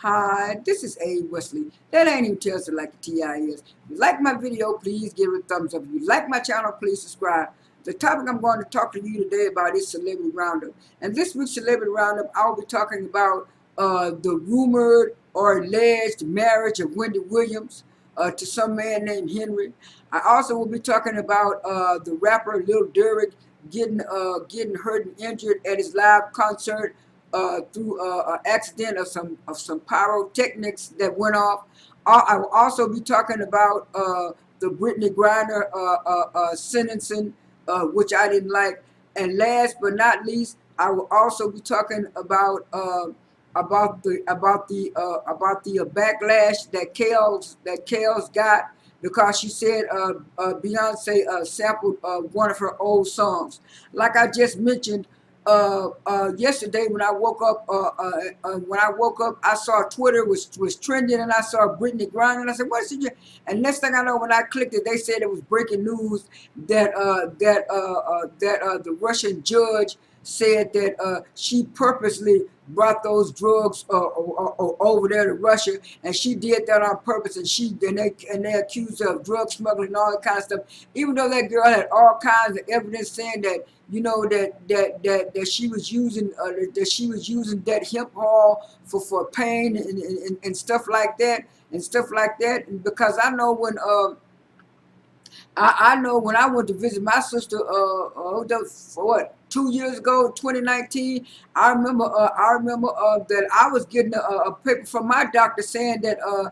Hi, this is A. Wesley. That ain't even tells it like the TI is. If you like my video, please give it a thumbs up. If you like my channel, please subscribe. The topic I'm going to talk to you today about is Celebrity Roundup. And this week's Celebrity Roundup, I'll be talking about the rumored or alleged marriage of Wendy Williams to some man named Henry. I also will be talking about the rapper Lil Durk getting hurt and injured at his live concert through an accident of some pyrotechnics that went off. I will also be talking about the Brittney Grainer sentencing, which I didn't like. And last but not least, I will also be talking about the backlash that Kale's got because she said Beyonce sampled one of her old songs. Like I just mentioned, yesterday when I woke up, I saw Twitter was trending, and I saw Brittney Griner, and I said, "What is she?" And next thing I know, when I clicked it, they said it was breaking news that the Russian judge said that she purposely brought those drugs over there to Russia, and she did that on purpose. And they accused her of drug smuggling and all that kind of stuff. Even though that girl had all kinds of evidence saying that that she was using that hemp oil for pain and stuff like that and because I know when I know when I went to visit my sister, for what, 2 years ago, 2019. I remember that I was getting a paper from my doctor saying that I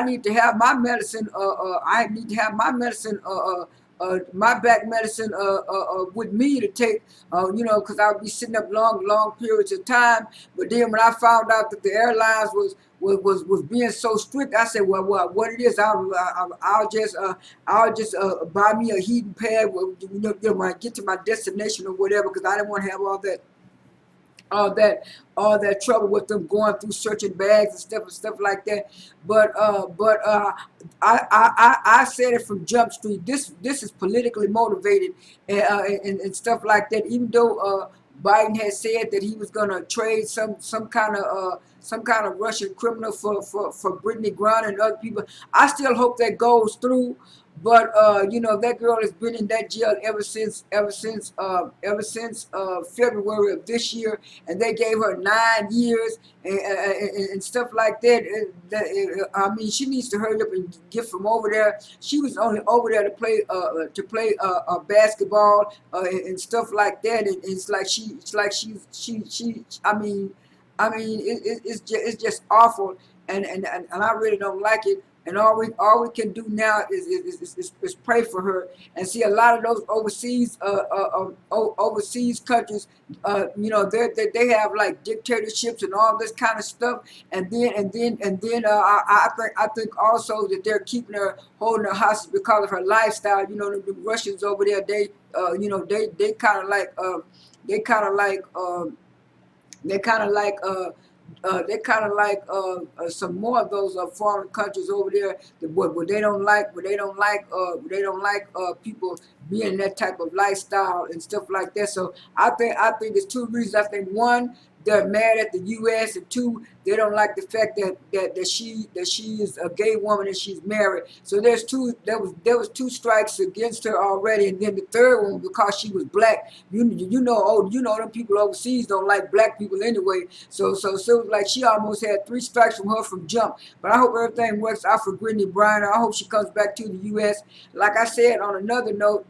need to have my medicine. I need to have my medicine. My back medicine with me to take, because I would be sitting up long periods of time. But then when I found out that the airlines was being so strict, I said, well, what it is, I'll just buy me a heating pad, when I get to my destination or whatever, because I didn't want to have all that trouble with them going through searching bags and stuff like that. But I said it from Jump Street. This is politically motivated and stuff like that. Even though Biden had said that he was gonna trade some kind of Russian criminal for Brittney Griner and other people, I still hope that goes through. But that girl has been in that jail ever since February of this year, and they gave her 9 years and stuff like that. I mean, she needs to hurry up and get from over there. She was only over there to play basketball and stuff like that, and it's like she. It's just awful, and I really don't like it. And all we can do now is pray for her and see a lot of those overseas countries. They have like dictatorships and all this kind of stuff. And then I think also that they're holding her hostage because of her lifestyle. The Russians over there, they kind of like they kind of like. They kind of like some more of those foreign countries over there where they don't like people being that type of lifestyle and stuff like that. So I think there's two reasons. I think one, they're mad at the U.S., and two, they don't like the fact that she is a gay woman and she's married. So there was two strikes against her already, and then the third one because she was black. Them people overseas don't like black people anyway. So it was like she almost had three strikes from her from jump. But I hope everything works out for Brittney Griner. I hope she comes back to the U.S. Like I said, on another note,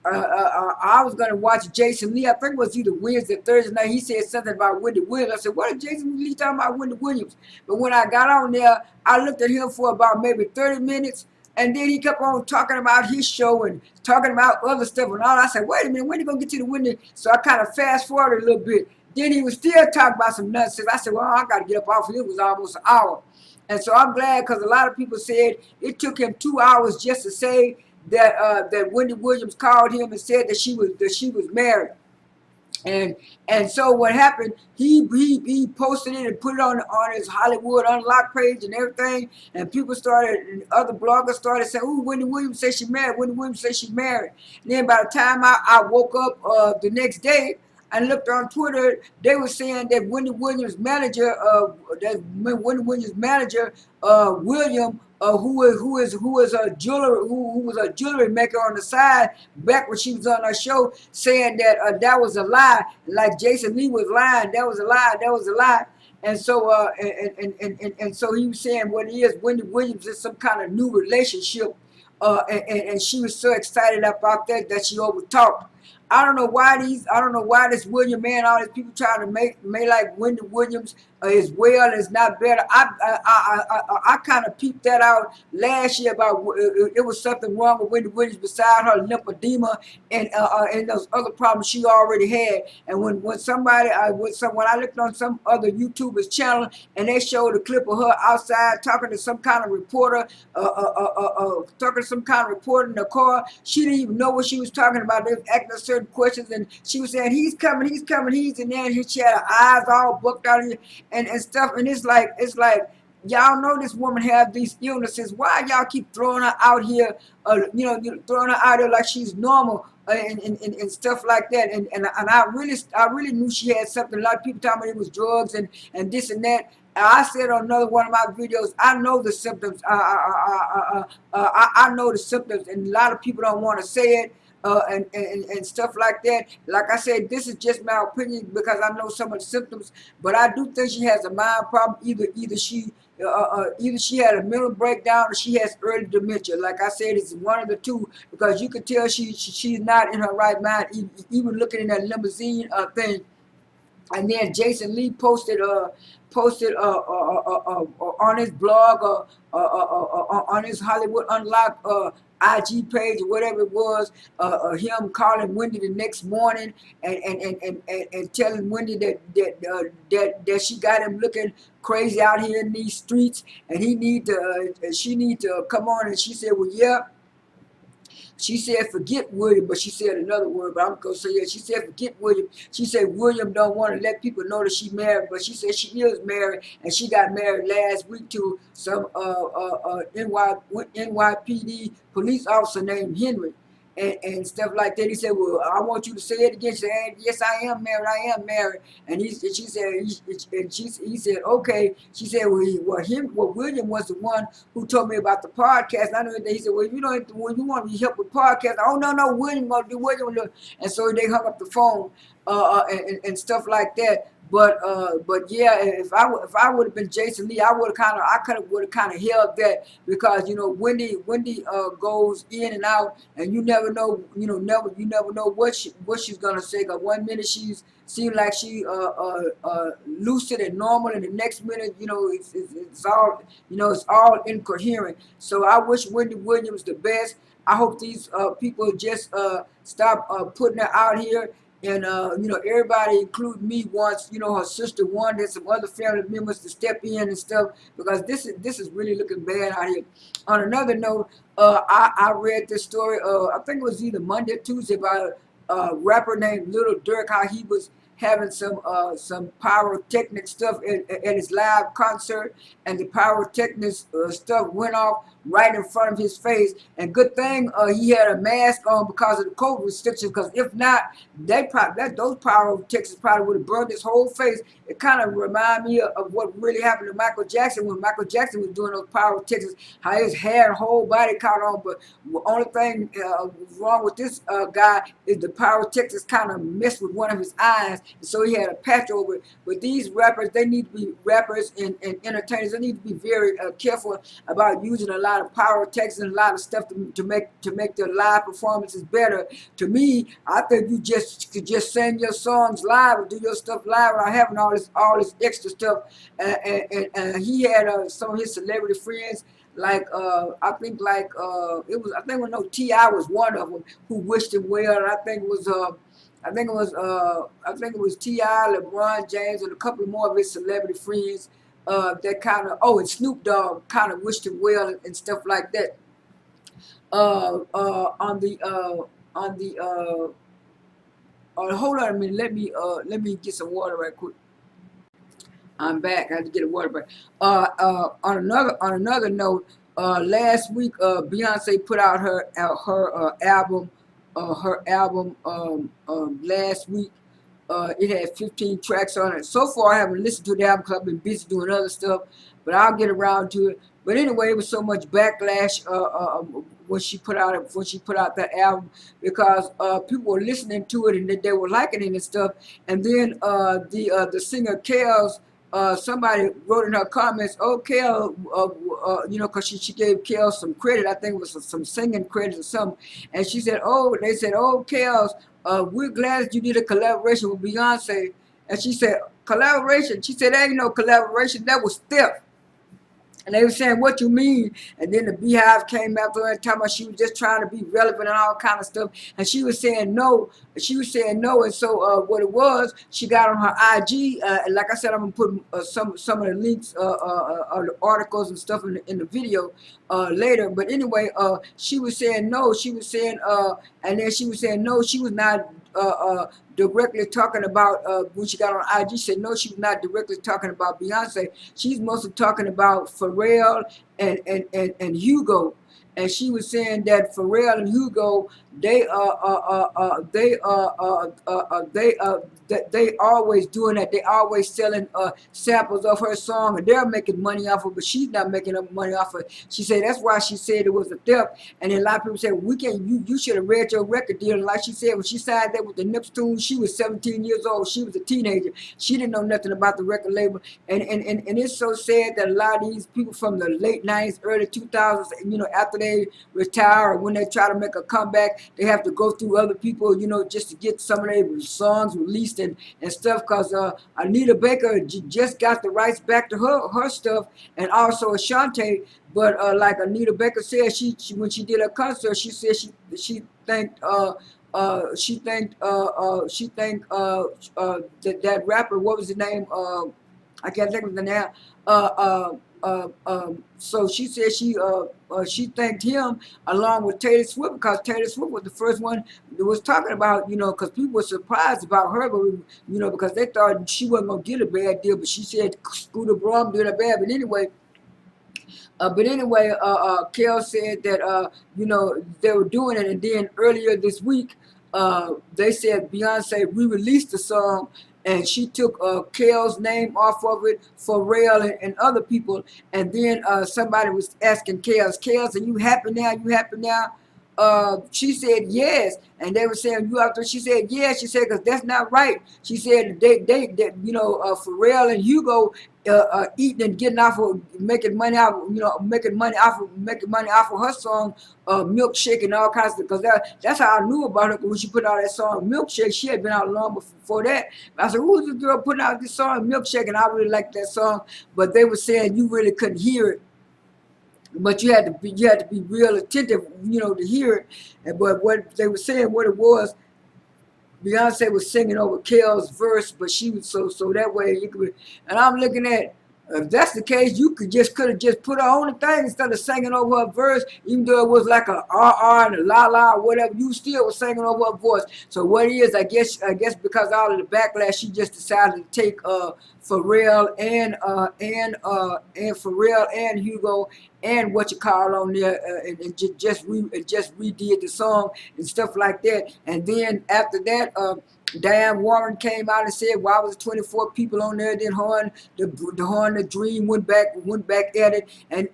I was gonna watch Jason Lee. I think it was either Wednesday or Thursday night. He said something about Wendy Williams. I said, "What is Jason Lee talking about Wendy Williams?" But when I got on there, I looked at him for about maybe 30 minutes, and then he kept on talking about his show and talking about other stuff and all. I said, "Wait a minute, when are you gonna get to the Wendy?" So I kind of fast forwarded a little bit. Then he was still talking about some nonsense. I said, "Well, I got to get up off of it." It was almost an hour, and so I'm glad because a lot of people said it took him 2 hours just to say that Wendy Williams called him and said that she was married. And so what happened, he posted it and put it on his Hollywood Unlocked page and everything, and other bloggers started saying, "Ooh, Wendy Williams says she's married. Wendy Williams says she's married." And then by the time I woke up the next day, I looked on Twitter. They were saying that Wendy Williams' manager, William, who is a jewelry who was a jewelry maker on the side back when she was on her show, saying that that was a lie, like Jason Lee was lying. That was a lie. That was a lie. And so and so he was saying what it is. Wendy Williams is some kind of new relationship, and she was so excited about that she overtalked. I don't know why this William man, all these people trying to make like Wendy Williams is well, is not better. I kind of peeped that out last year about it was something wrong with Wendy Williams beside her lymphedema and those other problems she already had. And when I looked on some other YouTuber's channel and they showed a clip of her outside talking to some kind of reporter, talking to some kind of reporter in the car, she didn't even know what she was talking about. They was asking her certain questions, and she was saying, "He's coming, he's coming, he's in there." And she had her eyes all booked out and stuff. And it's like y'all know this woman have these illnesses. Why y'all keep throwing her out here? Throwing her out there like she's normal. And stuff like that, and I really knew she had something. A lot of people telling me it was drugs and this and that. I said on another one of my videos, I know the symptoms. I know the symptoms, and a lot of people don't want to say it. And stuff like that. Like I said, this is just my opinion because I know some of the symptoms, but I do think she has a mind problem. Either she had a mental breakdown or she has early dementia. Like I said, it's one of the two because you can tell she's not in her right mind. Even looking in that limousine thing. And then Jason Lee posted on his blog on his Hollywood Unlocked IG page or whatever it was, him calling Wendy the next morning and telling Wendy that she got him looking crazy out here in these streets, and she need to come on. And she said, well, yeah. She said, forget William, but she said another word, but I'm going to say it. She said, forget William. She said, William don't want to let people know that she married, but she said she is married, and she got married last week to some NYPD police officer named Henry. And stuff like that. He said, well, I want you to say it again. She said, yes, I am married. And he said, okay. She said, well, William was the one who told me about the podcast. And I know that he said, well, when you want me help with podcast, oh, no, William will do. And so they hung up the phone and stuff like that. But yeah, if I would have been Jason Lee, I would have kind of held that because Wendy goes in and out, and you never know what she's gonna say. Cause one minute she's seems like she lucid and normal, and the next minute it's all incoherent. So I wish Wendy Williams the best. I hope these people just stop putting her out here. And everybody, including me, wants her sister wanted some other family members to step in and stuff because this is really looking bad out here. On another note, I read this story. I think it was either Monday or Tuesday about a rapper named Little Durk, how he was having some pyrotechnic stuff at his live concert, and the pyrotechnic stuff went off right in front of his face. And good thing he had a mask on because of the COVID restrictions. Because if not, those pyrotechnics probably would have burned his whole face. It kind of reminded me of what really happened to Michael Jackson when Michael Jackson was doing those pyrotechnics. How his hair and whole body caught on. But the only thing wrong with this guy is the pyrotechnics kind of messed with one of his eyes. So he had a patch over it. But these rappers, they need to be rappers and entertainers. They need to be very careful about using a lot of pyrotechnics and a lot of stuff to make their live performances better. To me, I think you could just sing your songs live or do your stuff live without having all this extra stuff. And he had some of his celebrity friends. I think T.I. was one of them who wished him well, and I think it was T.I., LeBron James, and a couple more of his celebrity friends that kind of, and Snoop Dogg kind of wished him well and stuff like that. Hold on a minute. Let me get some water right quick. I'm back. I had to get a water break. On another note, last week Beyonce put out her album last week. It had 15 tracks on it. So far, I haven't listened to the album because I've been busy doing other stuff, but I'll get around to it. But anyway, it was so much backlash when she put out that album because people were listening to it and they were liking it and stuff. And then the singer Kels, somebody wrote in her comments, "Oh, Kel, because she gave Kel some credit. I think it was some singing credit or something." And she said, "Oh," they said, "Oh, Kels, we're glad that you did a collaboration with Beyonce." And she said, "Collaboration?" She said, "There ain't no collaboration. That was theft." And they were saying, "What you mean?" And then the Beehive came after her and talking about she was just trying to be relevant and all kind of stuff. And she was saying no. She was saying no. And so what it was, she got on her IG. And like I said, I'm gonna put some of the links, the articles and stuff in the video later. But anyway, she was saying no. She was saying, and then she was saying no. She was not directly talking about when she got on IG. She said no, she was not directly talking about Beyonce. She's mostly talking about Pharrell and Hugo. And she was saying that Pharrell and Hugo, they always doing that. They always selling samples of her song, and they're making money off of it, but she's not making up money off of it. She said that's why she said it was a theft. And then a lot of people said, "We can't. You should have read your record deal." And like she said, when she signed that with the Nipstune, she was 17 years old. She was a teenager. She didn't know nothing about the record label. And it's so sad that a lot of these people from the late 90s, early 2000s, after they retire or when they try to make a comeback, they have to go through other people, just to get some of their songs released and stuff. Because Anita Baker just got the rights back to her stuff, and also Ashanti. But like Anita Baker said, she when she did her concert, she said she thanked that rapper. What was his name? I can't think of the name. So she said she thanked him along with Taylor Swift, because Taylor Swift was the first one that was talking about, because people were surprised about her, but because they thought she wasn't gonna get a bad deal, but she said Scooter Braun did a bad. But anyway, Kel said that they were doing it, and then earlier this week, they said Beyonce re-released the song, and she took Kel's name off of it, Pharrell and other people, and then somebody was asking Kels, "Are you happy now? You happy now?" She said yes, and they were saying, "You out there?" She said yes. She said, "Because that's not right." She said they Pharrell and Hugo eating and getting off of making money off of her song Milkshake and all kinds of, because that's how I knew about her. When she put out that song Milkshake, she had been out long before that. I said, "Who's this girl putting out this song Milkshake?" And I really liked that song, but they were saying you really couldn't hear it. But you had to be real attentive, to hear it. But what they were saying, what it was, Beyonce was singing over Kel's verse, but she was so that way you could. And I'm looking at, if that's the case, you could have just put her on the thing instead of singing over her verse, even though it was like a and a la or whatever. You still was singing over her voice. So what it is, I guess because all of the backlash, she just decided to take Pharrell and Pharrell and Hugo and what you call on there, and just redid the song and stuff like that. And then after that, Diane Warren came out and said, "Why was 24 people on there?" Then the Dream went back at it, and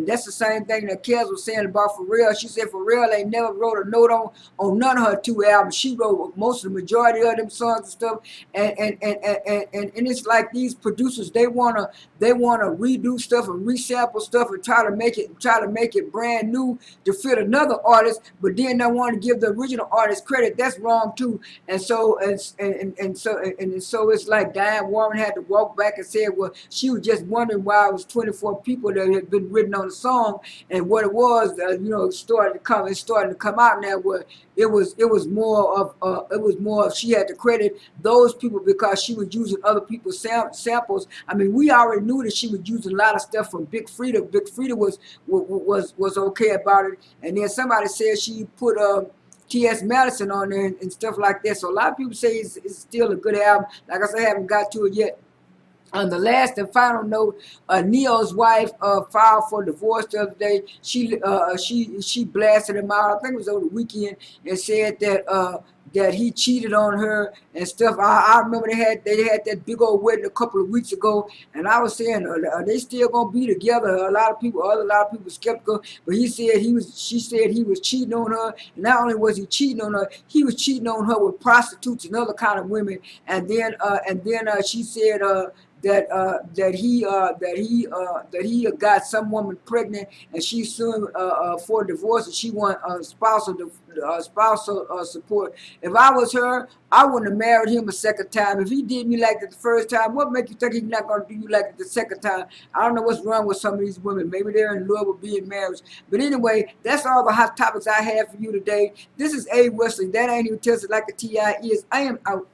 that's the same thing that Kels was saying about Pharrell. She said Pharrell ain't never wrote a note on none of her two albums. She wrote most of the majority of them songs and stuff, and it's like these producers, they wanna redo stuff and resample stuff and try to make it brand new to fit another artist, but then they want to give the original artist credit. That's wrong too. And so it's like Diane Warren had to walk back and say, well, she was just wondering why it was 24 people that had been written on the song, and what it was, started to come out now. Where it was more of she had to credit those people because she was using other people's samples. I mean, we already knew that she was using a lot of stuff from Big Frida. Big Frida was okay about it, and then somebody said she put T.S. Madison on there and stuff like that. So a lot of people say it's still a good album. Like I said, I haven't got to it yet. On the last and final note, Neo's wife filed for divorce the other day. She blasted him out. I think it was over the weekend, and said that that he cheated on her and stuff. I remember they had that big old wedding a couple of weeks ago, and I was saying, are they still gonna be together? A lot of people skeptical, but she said he was cheating on her, and not only was he cheating on her, he was cheating on her with prostitutes and other kind of women, and then she said that he got some woman pregnant, and she's suing for divorce, and she want spousal support. If I was her, I wouldn't have married him a second time. If he did me like that the first time, what make you think he's not gonna do you like that the second time? I don't know what's wrong with some of these women. Maybe they're in love with being married. But anyway, that's all the hot topics I have for you today. This is A. Wesley. That ain't even tells it like a TI is. I am out.